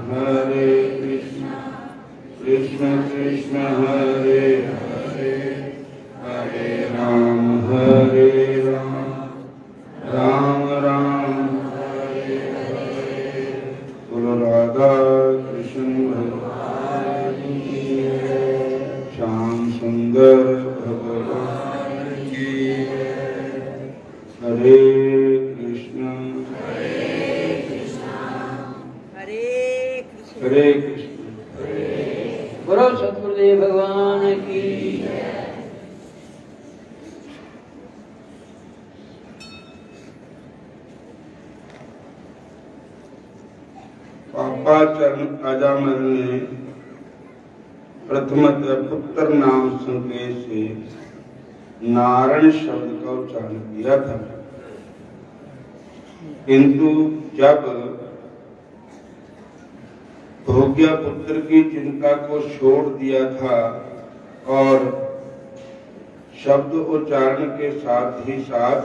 हरे कृष्ण कृष्ण कृष्ण हरे हरे हरे राम राम राम हरे हरे। बोलो राधा कृष्ण भगवान की जय। श्याम सुंदर भगवान की जय। हरे कृष्ण हरे कृष्ण बोलो सतगुरुदेव भगवान की। पापा चरण अजामिल ने प्रथमतः पुत्र नाम संकेत से नारायण शब्द का उच्चारण किया था, किंतु जब भोग्या पुत्र की चिंता को छोड़ दिया था और शब्द उच्चारण के साथ ही साथ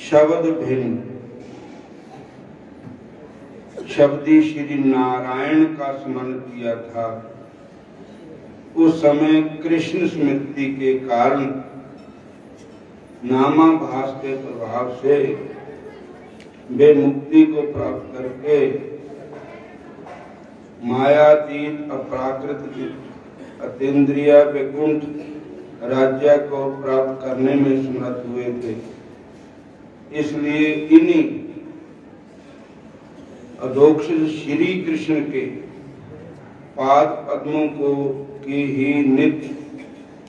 शब्द भिन्न शब्दी श्री नारायण का स्मरण किया था, उस समय कृष्ण स्मृति के कारण नामाभास के प्रभाव से वे मुक्ति को प्राप्त करके मायातीत अप्राकृत अतीन्द्रिय वैकुंठ राज्य को प्राप्त करने में समर्थ हुए थे। इसलिए इन्हीं अधोक्षज श्री कृष्ण के पाद पद्मों को की ही नित्य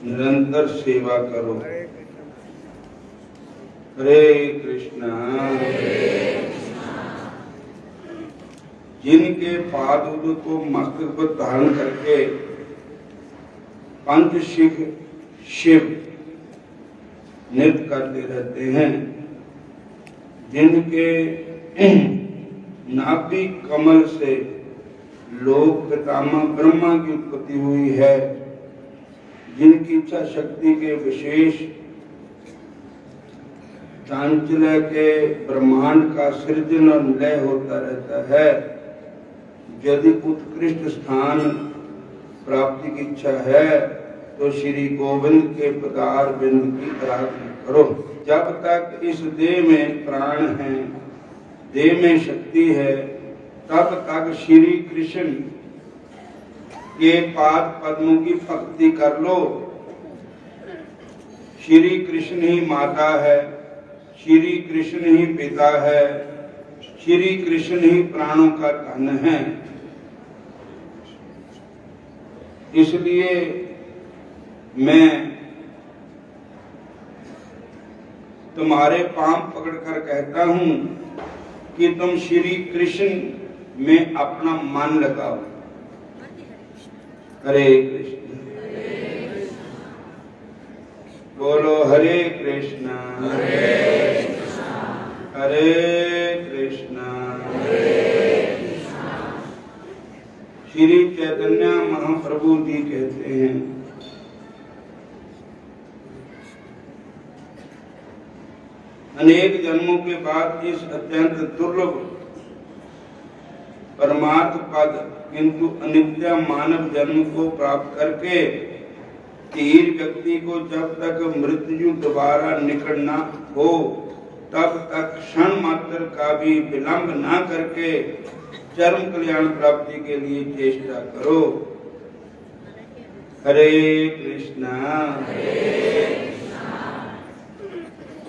निरंतर सेवा करो। हरे कृष्णा जिनके पाद को मस्तक पर धारण करके पंच शिव नृत्य करते रहते हैं, जिनके नाभि कमल से लोक पितामह ब्रह्मा की उत्पत्ति हुई है, जिनकी इच्छा शक्ति के विशेष चांचल्य के ब्रह्मांड का सृजन और लय होता रहता है, यदि उत्कृष्ट स्थान प्राप्ति की इच्छा है तो श्री गोविंद के पदार बिंद की आराधना करो। जब तक इस देह में प्राण है, देह में शक्ति है, तब तक श्री कृष्ण के पाद पद्मों की भक्ति कर लो। श्री कृष्ण ही माता है, श्री कृष्ण ही पिता है, श्री कृष्ण ही प्राणों का धन है। इसलिए मैं तुम्हारे पांव पकड़कर कहता हूं कि तुम श्री कृष्ण में अपना मन लगाओ। हरे कृष्ण बोलो हरे कृष्ण हरे कृष्ण श्री चैतन्य महाप्रभु जी कहते हैं, अनेक जन्मों के बाद इस अत्यंत दुर्लभ परमार्थ पद किंतु अनित्य मानव जन्म को प्राप्त करके धीर व्यक्ति को जब तक मृत्यु दोबारा निकट न हो तब तक क्षण मात्र का भी विलंब न करके चरम कल्याण प्राप्ति के लिए चेष्टा करो। हरे कृष्णा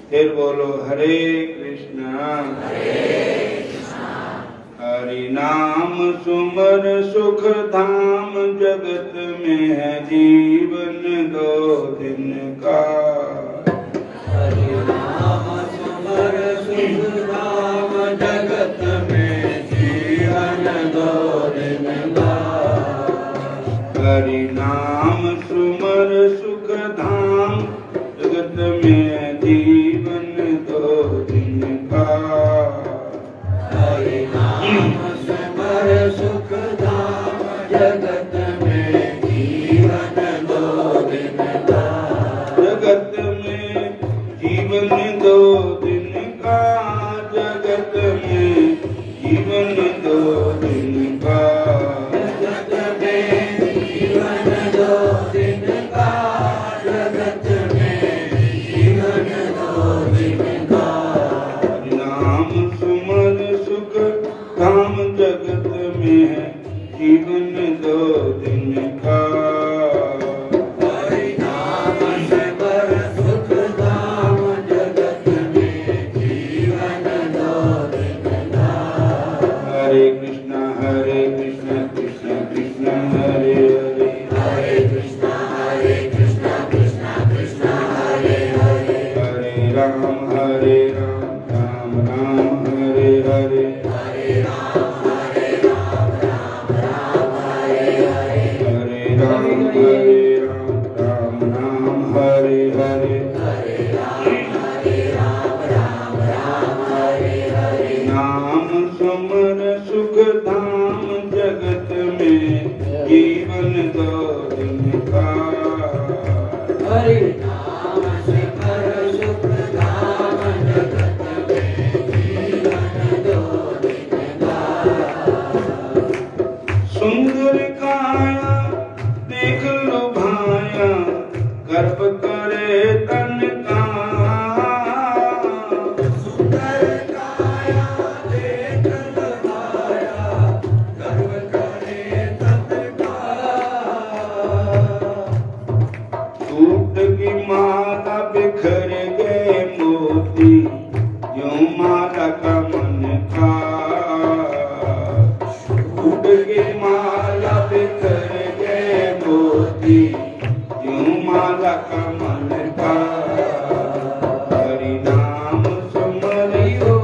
फिर बोलो हरे कृष्णा हरि नाम सुमर सुख धाम जगत में है जीवन दो दिन का। हरि नाम सुमर सुख धाम जगत में जीवन दो दिन का। हरि नाम सुमर सुख धाम जगत में जीवन दो दिन का। हरि नाम सुमर सुख धाम जगत में जीवन धाम जगत में है जीवन 2 दिन का। हरि नाम सिमर सुख धाम जगत में जीवन 2 दिन का। हरे कृष्ण कृष्ण कृष्ण हरे हरे, हरे कृष्ण कृष्ण कृष्ण हरे हरे, हरे राम राम राम हरे हरे, हरे राम राम हरे हरे, हरे राम राम राम हरे हरे, हरे राम राम हरे हरे। नाम सुमर सुख धाम जगत में जीवन 2 दिन का। हरि नाम सिमर सुख धाम जगत में जीवन 2 दिन का। सुंदर काया देख लो भाया गर्भ करे तन का। सुंदर काया देख लगाया, गर्व करे तन का। सूट की माला बिखर गए मोती यूं माला का मन का। सूट की माला बिखर गए मोती यूं माला का मन का। हरि नाम सुमरियो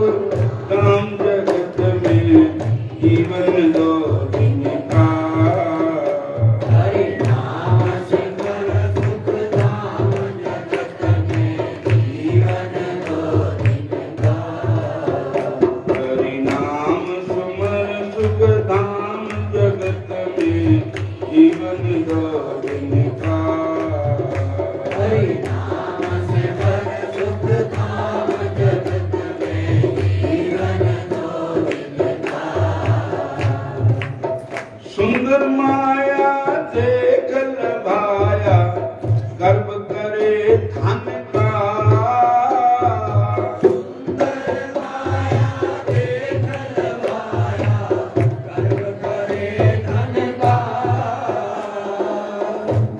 धाम जगत में जीवन 2 दिन का। हरि नाम सिमर सुख धाम जगत में जीवन 2 दिन का। हरि नाम सुमर सुख धाम जगत में जीवन 2 दिन का। हरि नाम सिमर सुख धाम जगत में जीवन 2 दिन का। सुंदर माया देख लभाया गर्भ करे धन का। सुंदर माया देख लवाया, गर्व करे धन का।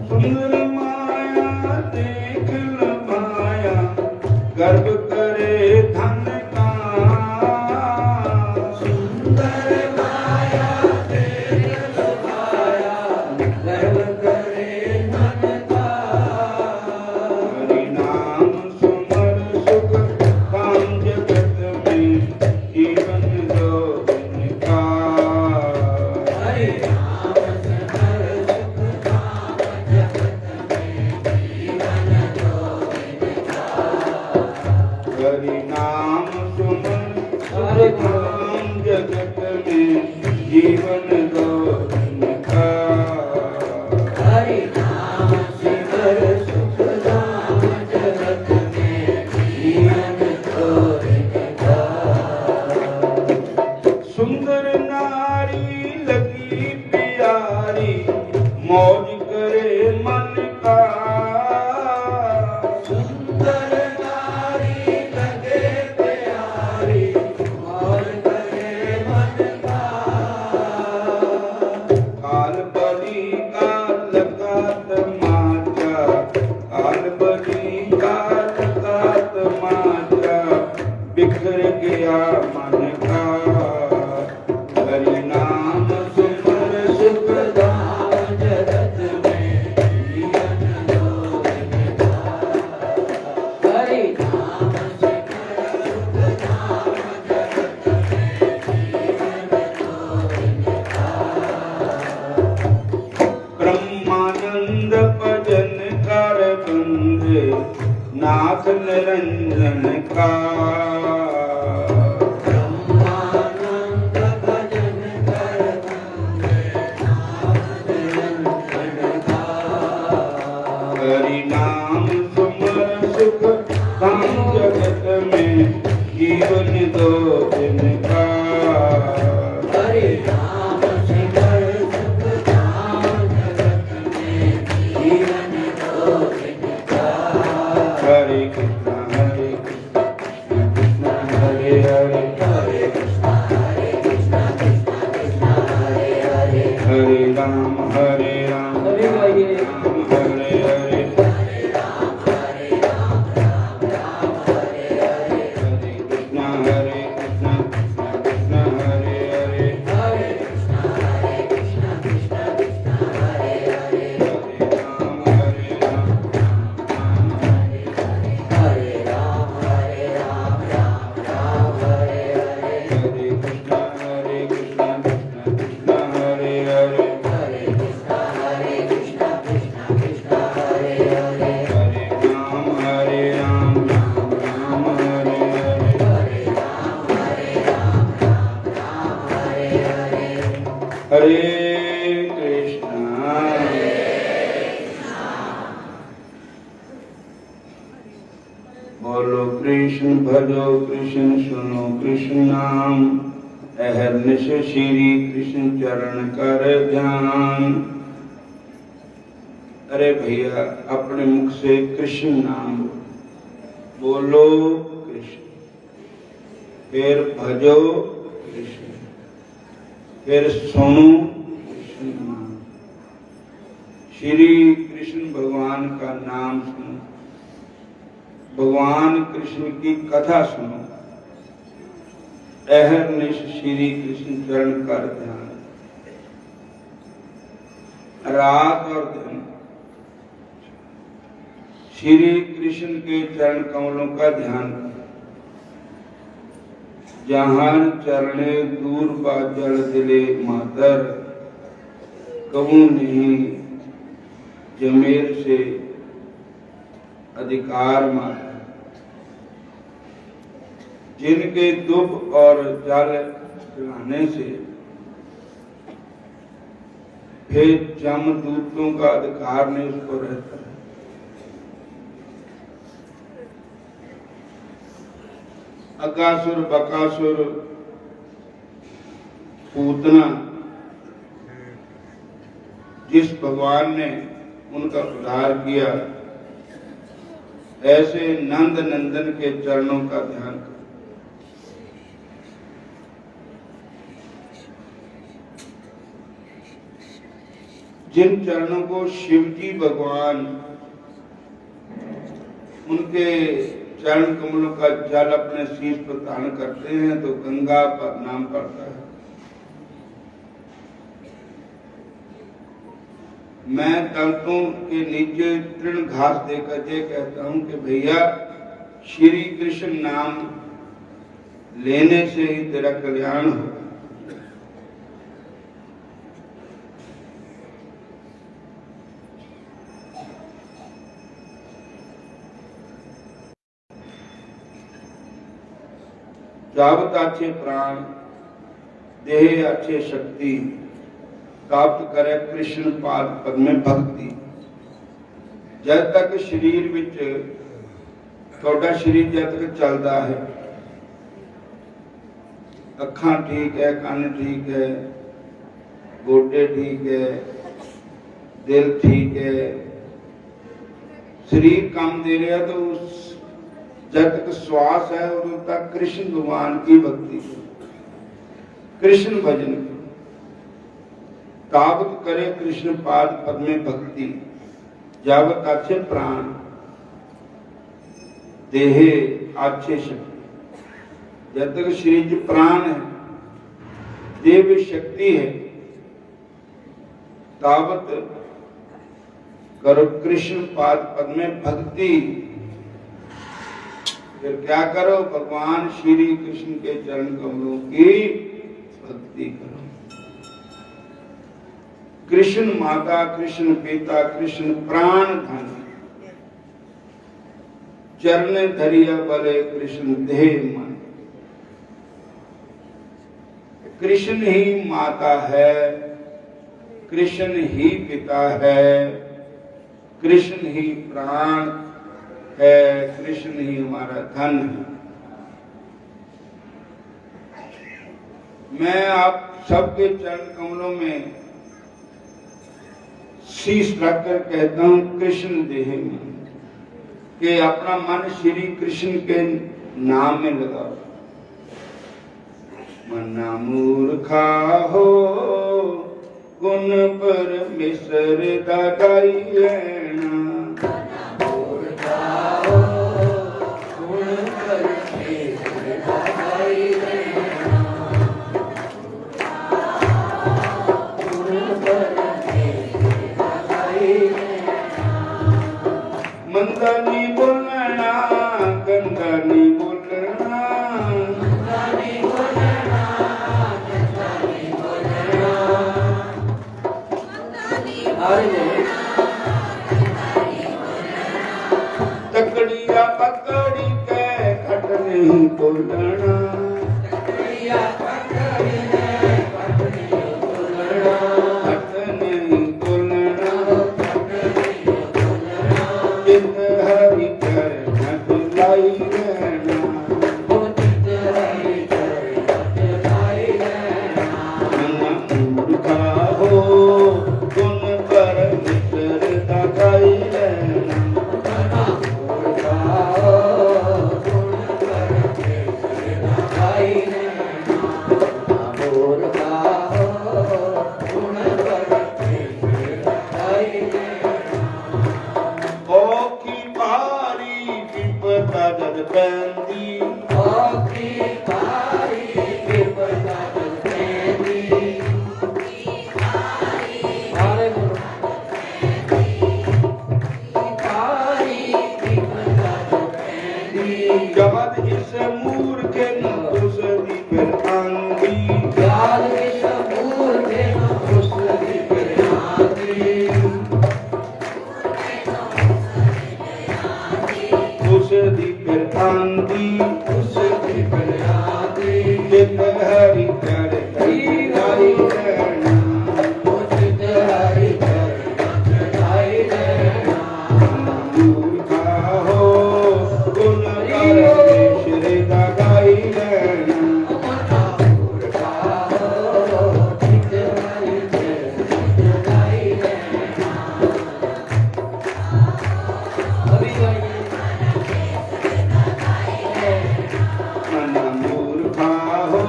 सुंदर माया देख लभाया गर्भ करे धन का। सुंदर माया देख लवाया, गर्व करे धन का। हरि नाम सुमर सुख धाम जगत में जीवन 2 दिन का। हरि नाम सिमर सुख धाम जगत में जीवन 2 दिन का। हरि नाम सुमर सुख धाम जगत में जीवन 2 दिन का। हरि नाम सिमर सुख धाम जगत में जीवन 2 दिन का। सुंदर नारी लगी प्यारी मौज करे मन का। सुंदर नारी लगे प्यारी, मौज करे मन का। काल बली का लगा तमाचा, काल बली का लगा तमाचा बिखर गया मन का। हरि नाम सुमर सुख धाम जगत में जीवन 2 दिन का। हरि नाम सिमर सुख धाम जगत में जीवन 2 दिन का। ब्रह्मानंद भजन कर बंदे नाथ निरंजन का। ब्रह्मानंद भजन कर बंदे नाथ निरंजन का। हरि नाम सुमर सुख धाम जगत में जीवन 2 दिन का। हरि नाम सिमर सुख धाम जगत में जीवन 2 दिन का। हरे कृष्ण राम हरे राम सभी गाइए। राम हरे हरे हरे कृष्णा कृष्णा कृष्णा हरे हरे हरे राम हरे कृष्णा कृष्णा कृष्णा हरे हरे हरे राम राम राम हरे हरे हरे कृष्णा बोलो कृष्ण भजो कृष्ण सुनो कृष्ण नाम अहर्निश श्री कृष्ण चरण कर ध्यान। अरे भैया अपने मुख से कृष्ण नाम बोलो कृष्ण, फिर भजो कृष्ण, फिर सुनो कृष्ण नाम। श्री कृष्ण भगवान का नाम सुनो, भगवान कृष्ण की कथा सुनो, अहर्निश श्री कृष्ण चरण कर ध्यान। रात और दिन श्री कृष्ण के चरण कमलों का ध्यान करो। जहां चरणे दूर बाजल दिले मातर, कबू नहीं जमेर से अधिकार माता। जिनके दुब और जल चढ़ाने से फिर जमदूतों का अधिकार नहीं उसको रहता है। अकासुर बकासुर पूतना जिस भगवान ने उनका उद्धार किया, ऐसे नंद नंदन के चरणों का ध्यान करो। जिन चरणों को शिवजी भगवान उनके चरण कमलों का जल अपने शीश पर धारण करते हैं तो गंगा पर नाम पड़ता है। मैं तलतों के नीचे तृण घास देकर ये कहता हूं कि भैया श्री कृष्ण नाम लेने से ही तेरा कल्याण होगा। जावत अच्छे प्राण देह अच्छे शक्ति प्राप्त करे कृष्ण पाद पद में भक्ति। जब तक शरीर विच थोड़ा शरीर जब तक चलता है, अखां ठीक है, कान ठीक है, गोडे ठीक है, दिल ठीक है, शरीर काम दे रहा तो उस जब तक श्वास है और तक कृष्ण भगवान की भक्ति, कृष्ण भजन तावत करे कृष्ण पाद पद में भक्ति। जावत अच्छे प्राण देहे अच्छे शक्ति। जब तक शरीर प्राण है, देह में शक्ति है, तावत करो कृष्ण पाद पद में भक्ति। फिर क्या करो? भगवान श्री कृष्ण के चरण कमलों की भक्ति करो। कृष्ण माता, कृष्ण पिता, कृष्ण प्राण धन, चरण धरिया बले कृष्ण देह मन। कृष्ण ही माता है, कृष्ण ही पिता है, कृष्ण ही प्राण है, कृष्ण ही हमारा धन है। मैं आप सबके चरण कमलों में शीश रखकर कहता हूं कृष्ण देह मन, कि अपना मन श्री कृष्ण के नाम में लगाओ। मना मूर्खा हो गुण परमेश्वर दा गाई लेना बोल गाओ गुण परमेश्वर दा गाई लेना गुण परमेश्वर दा गाई लेना मंदा नहीं बोलना गंदा नहीं बोलना गंदा नहीं बोलना गंदा नहीं बोलना हरे तकड़िया पकड़ी के खट नहीं बोलना तकड़िया पकड़ी ने खट नहीं बोलना खट नहीं बोलना खट नहीं बोलना जित हरि कर नट लाई रहना वो चित हरि कर नट लाई रहना मन मूर्खा हो गुण परमेश्वर दा गाई रहना मना बोल गाओ गुण परमेश्वर दा गाई रहना बोल गाओ गुण परमेश्वर दा गाई रहना औखी भारी विपदा जद पैंदी औखी भारी विपदा जद पैंदी हरे बोलो भारी विपदा जद पैंदी जब इस मूर्खे न उसदी फिर आंदी याद विष मूर्खे न उसदी प्रियांदी उसदी फिर आंदी उसदी प्रियांदी जित हरि कर लाई रहना उचित हरि कर लाई रहना मूर्खा हो गुण परमेश्वर दा गाई रहना मना बोल गाओ चित हरि कर लाई रहना अभी मन मूर्खा हो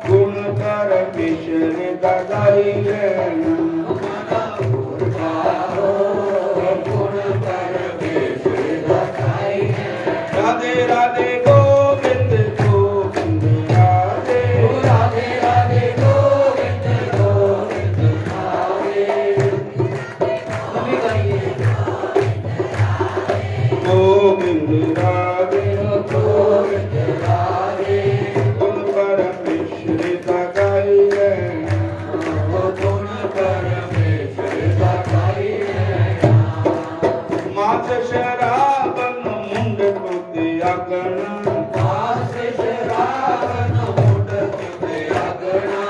गुण परमेश्वर दा गाई रहना मना बोल गाओ गुण परमेश्वर दा गाई रहना राधे राधे गोविंद गोविंद राधे राधे राधे गोविंद गोविंद राधे अभी गाइए गोविंद राधे गोविंद राधे गुण परमेश्वर दा गाई रहना गुण परमेश्वर दा गाई रहना मात शराबन मुंड टोके आगना दास शरावण मुंड तुते अगना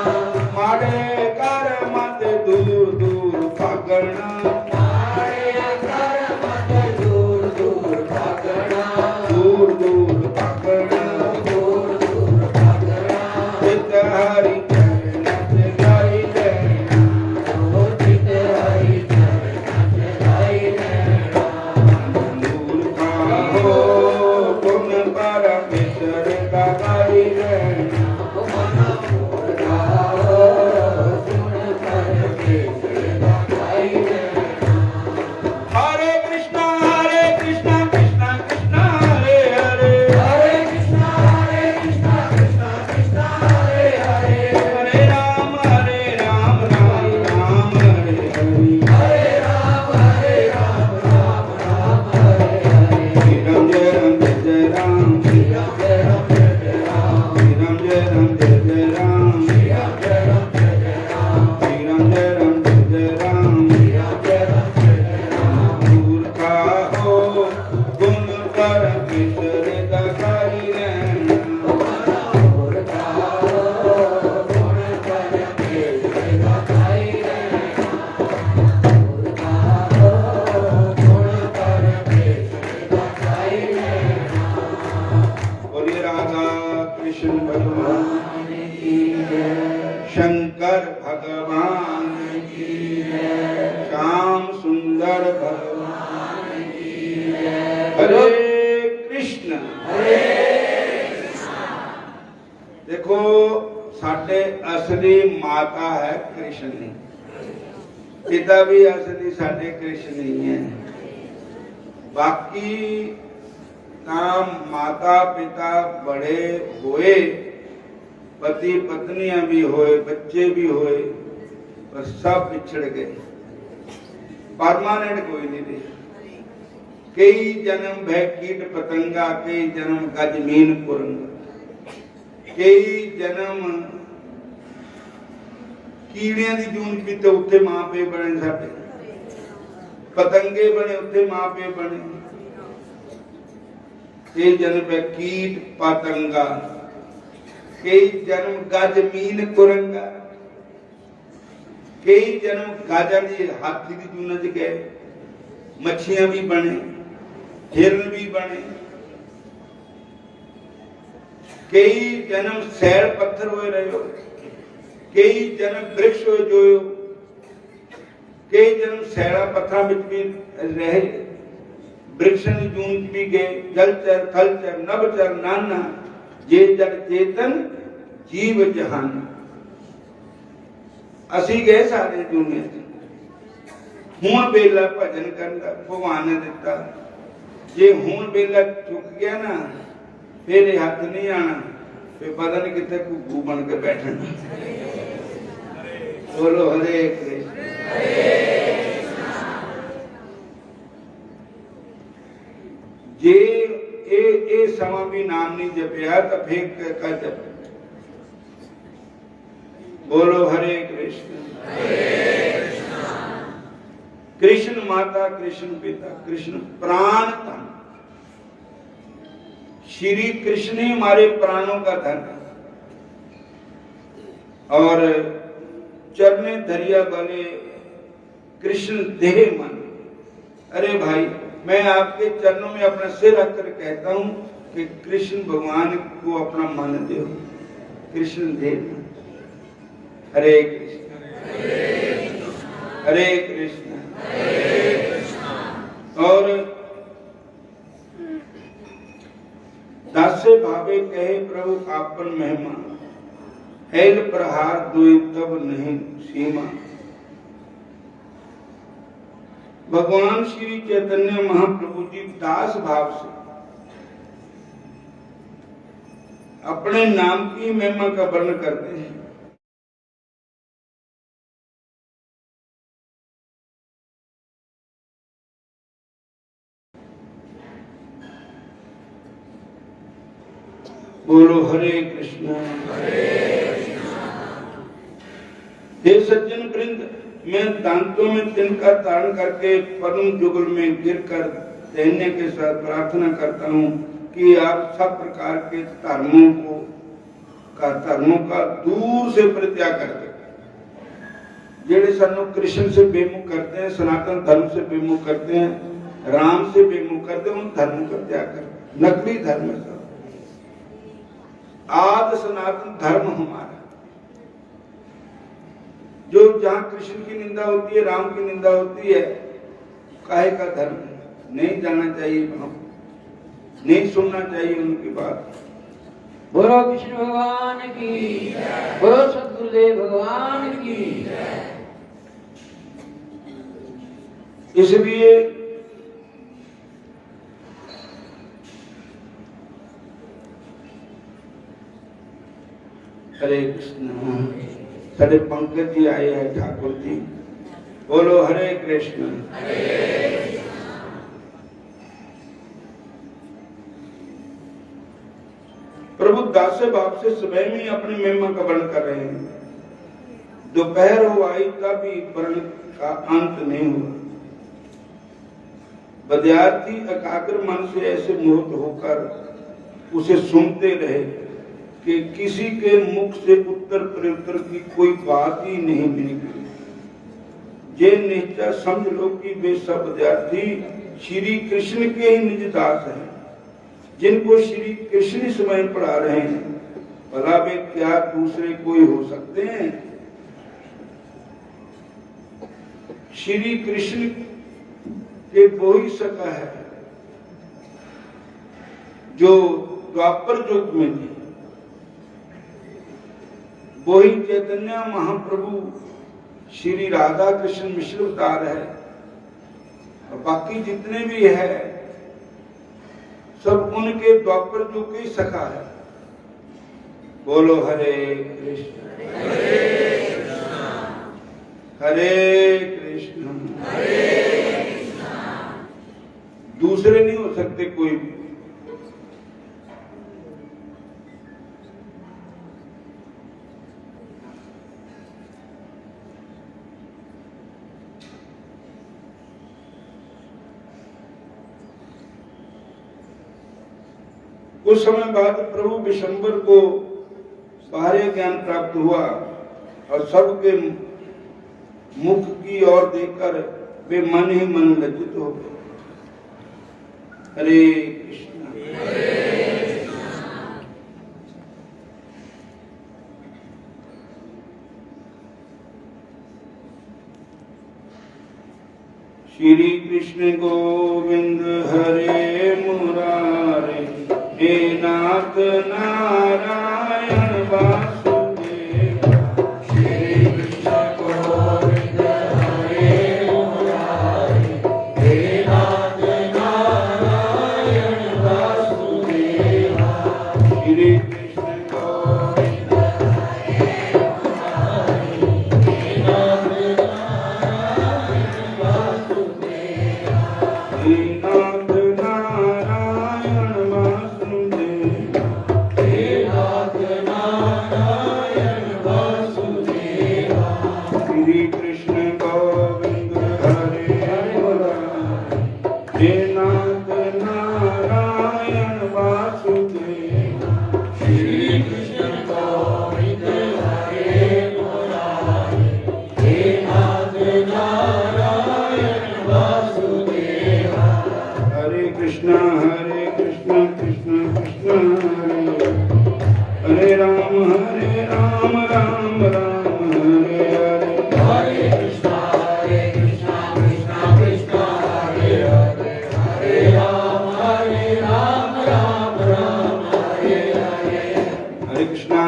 माड़े कर मत दूर दूर भागना मारे कर मत दूर दूर भागना दूर दूर भागना दूर दूर भागना चित हरि कर नच गाई रहना ओ चित हरि कर नच लाई रहना मूर्खा हो गुण परमेश्वर दा गाई रहना मना बोल गाओ गुण परमेश्वर दा गाई रहना हरे कृष्णा कृष्णा कृष्णा हरे हरे हरे कृष्णा कृष्णा कृष्णा हरे हरे हरे राम राम राम हरे हरे हरे राम राम राम हरे हरे श्री राम जय राम श्री राम जय राम जय राम श्री राम जय राम जय राम श्री राम जय राम जय राम श्री राम जय राम जय राम श्री राम जय राम जय राम मूर्खा हो गुण परमेश्वर दा गाई रहना मना बोल गाओ गुण परमेश्वर दा गाई रहना बोल गाओ गुण परमेश्वर दा गाई रहना बोलिए राधा कृष्ण भगवान की जय शंकर भगवान की जय श्याम सुंदर भगवान हरे कृष्ण देखो साडे असली माता है कृष्ण जी पिता भी असली साडे कृष्ण ही है। बाकी माता पिता बड़े हुए, पति पत्नियां भी होए, बच्चे भी होए, पर सब बिछड़ गए, परमानेंट कोई नहीं रहे। कई जन्म भय कीट पतंगा, कई जन्म गजमीन कुरंगा, कई जन्म कीड़ियां की जून पीते उत्थे मां पे बने, साडे पतंगे बने उत्थे मां पे बने। कई जन्म है कीट पतंगा, कई जन्म गजमीन कुरंगा, कई जन्म गाजा की हाथी की जून च गए, मच्छियां भी बने, हिरन भी बने। कई जन्म सैल पत्थर हुए रहे हो, कई जन्म वृक्ष हो जो, कई जन्म सैला पत्थर में भी रहे, वृक्षण जून भी गए, जलचर थलचर नभचर नाना, जे जग चेतन जीव जहान। असी गए सारे दुनिया हूं बेला भजन करना भगवान ने दिता। जे हूं बेला चुक गया ना, फिर हाथ नहीं आना, फिर पता नहीं कितने घुग्गू बन के बैठना। बोलो हरे कृष्ण। जे ए समा भी नाम नहीं जपया तो फिर का जप। बोलो हरे कृष्ण। कृष्ण माता, कृष्ण पिता, कृष्ण प्राण धन। श्री कृष्ण ही हमारे प्राणों का धन है। और चरने धरिया बने कृष्ण देह मन। अरे भाई, मैं आपके चरणों में अपना सिर रखकर कहता हूं कि कृष्ण भगवान को अपना मन दो, कृष्ण देव। हरे कृष्ण हरे कृष्ण। और दासे भावे कहे प्रभु आपन महिमा, ऐल प्रहार दोई तब नहीं सीमा। भगवान श्री चैतन्य महाप्रभु जी दास भाव से अपने नाम की महिमा का वर्णन करते हैं। बोलो हरे कृष्ण। हे सज्जन वृंद, मैं दांतों में तिनका तारण करके परम जुगल में गिरकर दैन्य के साथ प्रार्थना करता हूँ कि आप सब प्रकार के धर्मों का दूर से परित्याग कर दे। जेड़े सानू कृष्ण से बेमुख करते हैं, सनातन धर्म से बेमुख करते हैं, राम से बेमुख करते हैं, उन धर्मों का त्याग कर। नकली धर्म है, आदि सनातन धर्म हमारा। जो जहां कृष्ण की निंदा होती है, राम की निंदा होती है, काहे का धर्म नहीं जाना चाहिए, नहीं सुनना चाहिए उनकी बात। बोलो कृष्ण भगवान की, बोलो सद्गुरुदेव भगवान की। इसलिए हरे कृष्ण। साढ़े पंकज जी आए हैं, ठाकुर जी। बोलो हरे कृष्ण। प्रभु दासे भाव से स्वयं ही अपनी महिमा का वर्णन कर रहे हैं। दोपहर हो आई तब भी वर्णन का अंत नहीं हुआ। विद्यार्थी एकाग्र मन से ऐसे मोहित होकर उसे सुनते रहे कि किसी के मुख से उत्तर प्रत्युत्तर की कोई बात ही नहीं निकली। ये निश्चय समझ लो कि वे सब विद्यार्थी श्री कृष्ण के ही निज दास हैं, जिनको श्री कृष्ण ही स्वयं पढ़ा रहे हैं। भला वे क्या दूसरे कोई हो सकते हैं? श्री कृष्ण के वो ही सका है जो द्वापर युग में थे। वही चैतन्य महाप्रभु श्री राधा कृष्ण मिश्र अवतार है, और बाकी जितने भी है सब उनके द्वापर युग के सखा है। बोलो हरे कृष्ण हरे कृष्ण दूसरे नहीं हो सकते कोई भी। कुछ समय बाद प्रभु विशंबर को बाहरी ज्ञान प्राप्त हुआ और सबके मुख की ओर देखकर वे मन ही मन लज्जित हो गए। हरे कृष्ण श्री कृष्ण गोविंद हरे मुरारे, हे नाथ नारायण वासुदेव। श्री कृष्ण गोविंद हरे मुरारे, हे नाथ नारायण वासुदेव। श्री कृष्ण गोविंद हरे मुरारे, हे नाथ नारायण वासुदेव। हे नाथ नारायण वासुदेव। हे नाथ नारायण वासुदेव। श्री कृष्ण गोविंद हरे मुरारे, हे नाथ नारायण वासुदेव। श्री कृष्ण गोविंद हरे मुरारे, हे नाथ नारायण वासुदेव। हरे कृष्ण कृष्ण कृष्ण हरे हरे राम राम राम हरे हरे। हरे कृष्ण कृष्ण कृष्ण हरे हरे, हरे राम राम राम हरे हरे।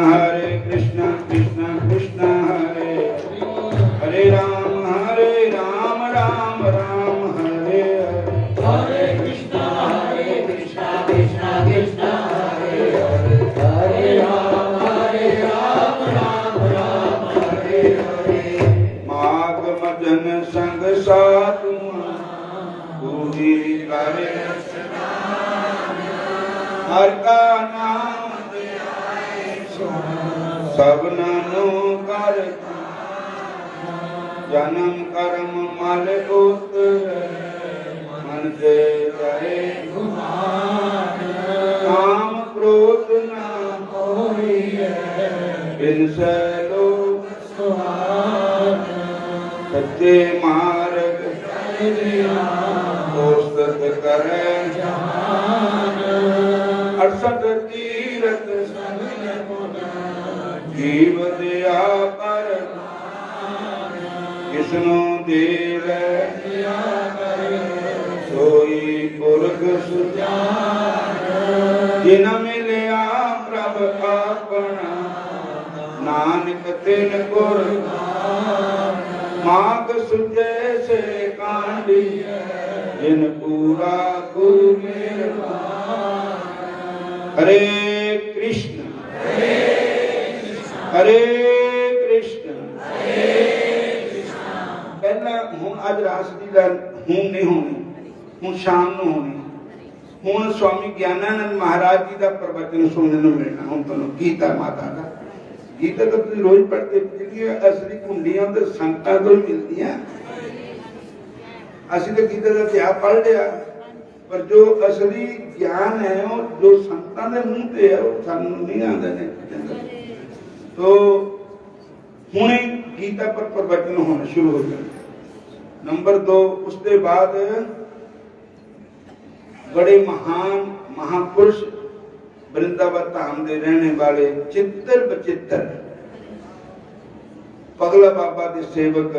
हरे कृष्ण कृष्ण कृष्ण हरे हरे राम राम राम हरे हरे। हरे कृष्ण कृष्ण कृष्ण हरे हरे, हरे राम राम हरे हरे। माघ मदन संग साधु पूरी करे हर का नाम सब नानो कर जन्म कर्म मल उतर मन से रहे काम क्रोध नाम इनसे लोग सच्चे मार्ग कोस्तत करे 68 तीरथ जीव दया पर किसनो देव सोई पुरख जिन मिलिया प्रभ अपना नानक तिन गुर माग सुझे से कांडी जिन पूरा गुरु मेरा। हरे कृष्ण हरे कृष्ण। पहला हूँ अज रास दी गल हूँ नहीं होनी, हूँ शाम नूं होनी। हूँ स्वामी ज्ञानानंद महाराज जी का प्रवचन सुनने को मिलना। हूँ तुहानूं गीता माता का गीता तो तुसीं रोज पढ़ते, जिहड़ियां असली कुंडियां तो संगतां तो मिलदियां। असीं तो गीता का इतिहास पढ़ लिया, पर जो असली ज्ञान है वो जो संतां दे मुंह ते है वो सानूं नहीं आंदा ने। तो हुणे गीता पर प्रवचन होना शुरू हो जाए। नंबर 2, उसके बाद बड़े महान महापुरुष वृंदावन धाम दे रहने वाले चित्तर बचित्तर पगला बाबा के सेवक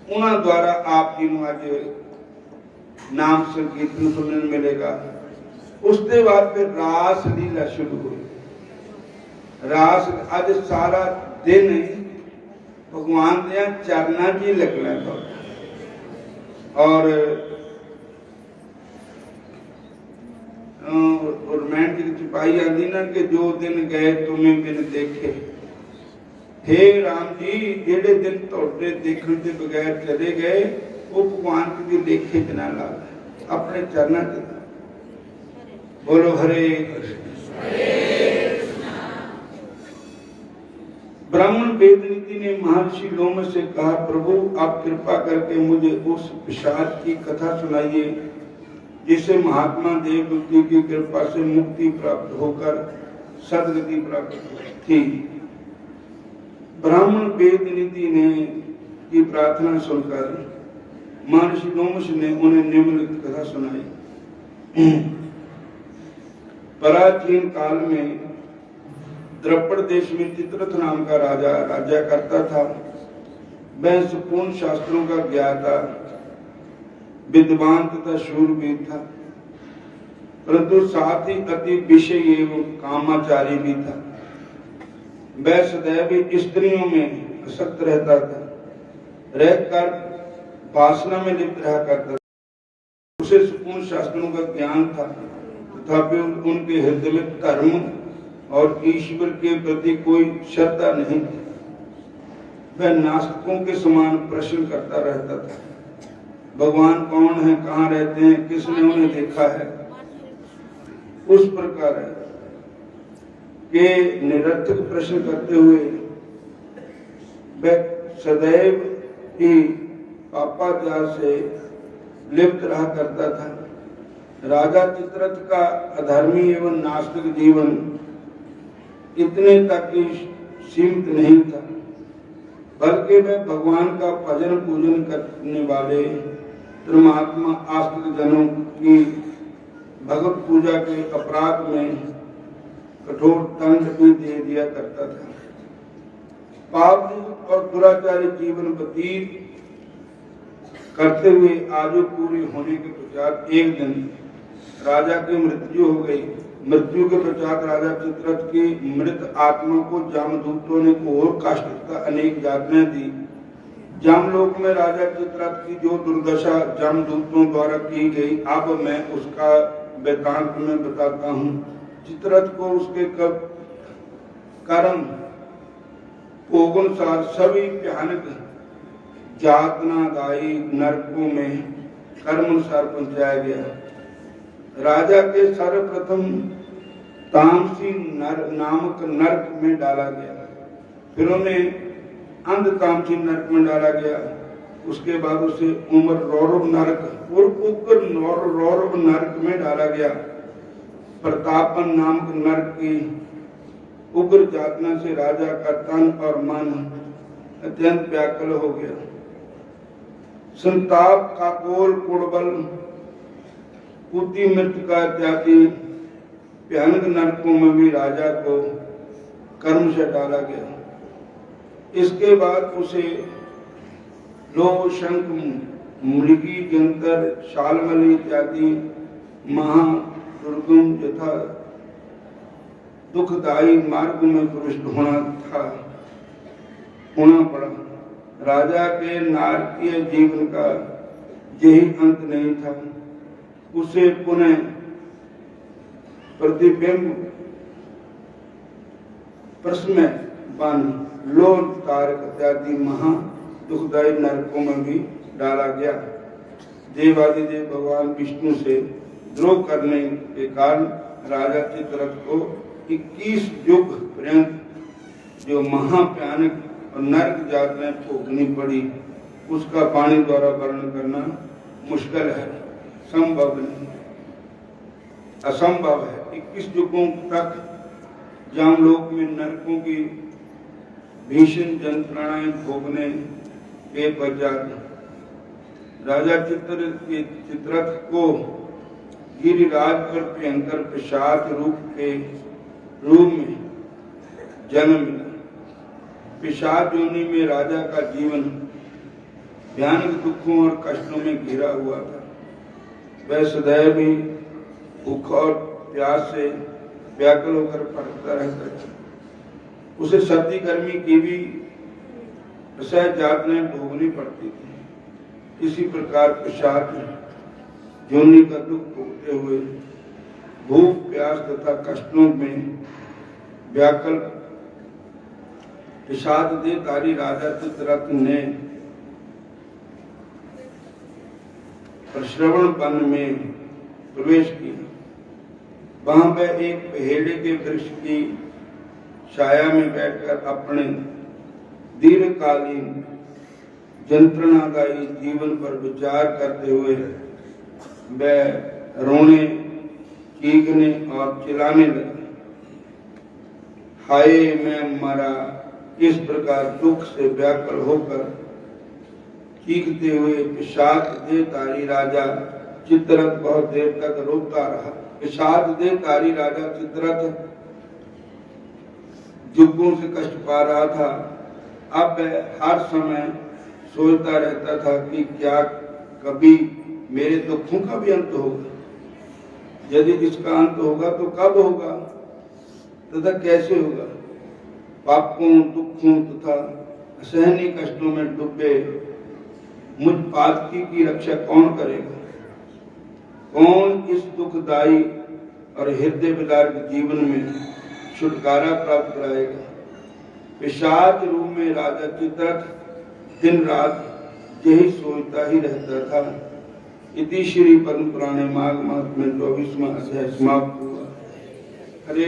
उन्होंने द्वारा आप जी को अज नाम संकीर्तन सुनने मिलेगा। उसके बाद फिर रास लीला शुरू हुई। रास अज सारा दिन भगवान दे चरणा च ही लगना था। और रोमांटिक सिपाही आदि ना कि जो दिन गए तुम्हें बिन देखे। हे राम जी, जेड़े दिन तुहाडे देखण के बगैर चले गए वो भगवान के लेखे च ना लादा, अपने चरणा च। बोलो हरे ब्राह्मण वेदनीति ने महर्षि लोम से कहा, प्रभु आप कृपा करके मुझे उस पिशाच की कथा सुनाइए जिसे महात्मा देवभूति की कृपा से मुक्ति प्राप्त होकर सदगति प्राप्त थी। ब्राह्मण वेदनीति ने की प्रार्थना सुनकर महर्षि लोमश ने उन्हें निम्नलिखित कथा सुनाई। प्राचीन काल में द्रपड़ देश में चित्ररथ नाम का राजा राज्य करता था। वह संपूर्ण शास्त्रों का ज्ञाता, विद्वान तथा शूरवीर था, परंतु साथ ही अति विषय एवं कामाचारी भी था। वह सदैव स्त्रियों में आसक्त रहता था, रहकर वासना में लिप्त रहा करता था। उसे संपूर्ण शास्त्रों का ज्ञान था, तथापि उनके हृदय में धर्म और ईश्वर के प्रति कोई श्रद्धा नहीं थी। वह नास्तिकों के समान प्रश्न करता रहता था, भगवान कौन है, कहाँ रहते हैं, किसने उन्हें देखा है। उस प्रकार के निरर्थक प्रश्न करते हुए वह सदैव ही पापाचार से लिप्त रहा करता था। राजा चित्ररथ का अधर्मी एवं नास्तिक जीवन इतने तक ही सीमित नहीं था, बल्कि वह भगवान का भजन पूजन करने वाले धर्मात्मा आस्तिक जनों की भगवत पूजा के अपराध में कठोर दंड भी दे दिया करता था। पाप और दुराचारी जीवन व्यतीत करते हुए आयु पूरी होने के पश्चात एक दिन राजा की मृत्यु हो गई। मृत्यु के पश्चात राजा चित्ररथ की मृत आत्मा को जमदूतों ने घोर कष्ट तथा अनेक यातनाएं दी। जमलोक में राजा चित्ररथ की जो दुर्दशा जमदूतों द्वारा की गई, अब मैं उसका वृत्तांत में बताता हूँ। चित्ररथ को उसके कर्म भोगानुसार सभी भयानक यातनादायी नरकों में कर्मानुसार पहुंचाया गया। राजा के सर्वप्रथम तामसी नामक नरक में डाला गया, फिर उन्हें अंध तामसी नरक में डाला गया। उसके बाद उसे उम्र रौरव नरक और उग्र रौरव नरक में डाला गया। प्रतापन नामक नरक की उग्र यातना से राजा का तन और मन अत्यंत व्याकुल हो गया। संताप, काकोल, कुड़बल, कुति मृत्यु इत्यादि भयानक नरकों में भी राजा को कर्म से डाला गया। इसके बाद उसे लोह, शंख, मृगी, जंतर, शालमली इत्यादि महादुर्गम तथा दुखदायी मार्ग में प्रविष्ट होना पड़ा। राजा के नारकीय जीवन का यही अंत नहीं था। उसे पुनः प्रतिबिंब प्रश्न बन, लोल, तारक इत्यादि महा दुखदायी नरकों में भी डाला गया। देवादिदेव भगवान विष्णु से द्रोह करने के कारण राजा चित्ररथ को 21 युग पर्यंत जो महाभयानक और नरक यातनाएं भोगनी पड़ी, उसका वाणी द्वारा वर्णन करना मुश्किल है, संभव नहीं, असंभव है। 21 युगों तक जामलोक में नरकों की भीषण यंत्रणाएं भोगने के पश्चात राजा चित्ररथ को गिरिराज पर भयंकर पिशाच रूप में जन्म मिला। पिशाच योनि में राजा का जीवन भयानक दुखों और कष्टों में घिरा हुआ था। वह सदैव ही भूख और प्यास से व्याकुल होकर भटकता रहता था। उसे सर्दी गर्मी की भी असह यातनाएं भोगनी पड़ती थी। इसी प्रकार पिशाच योनि का दुख भोगते हुए भूख प्यास तथा कष्टों में व्याकुल पिशाच देहधारी राजा चित्ररथ ने श्रवण वन में प्रवेश किया। वहां वह एक पहेड़े के वृक्ष की छाया में बैठकर अपने दीर्घकालीन यंत्रणादायी जीवन पर विचार करते हुए वह रोने, चीखने और चिल्लाने लगा। हाय मैं मरा, इस प्रकार दुख से व्याकुल होकर चीखते हुए पिशाच देहधारी राजा चित्ररथ बहुत देर तक रोता रहा। पिशाच देहधारी राजा चित्ररथ युगों से कष्ट पा रहा था। अब हर समय सोचता रहता था कि क्या कभी मेरे दुखों का भी अंत होगा? यदि इसका अंत होगा तो कब होगा तथा कैसे होगा? पापों, दुखों तथा असहनीय कष्टों में डूबे मुझ पातकी की रक्षा कौन करेगा? कौन इस दुखदायी और हृदय विदारक जीवन में छुटकारा प्राप्त कराएगा? पिशाच रूप में राजा चित्ररथ दिन रात यही सोचता ही रहता था। इति श्री पद्म पुराणे माघ मास में 24वां अध्याय समाप्त हुआ। हरे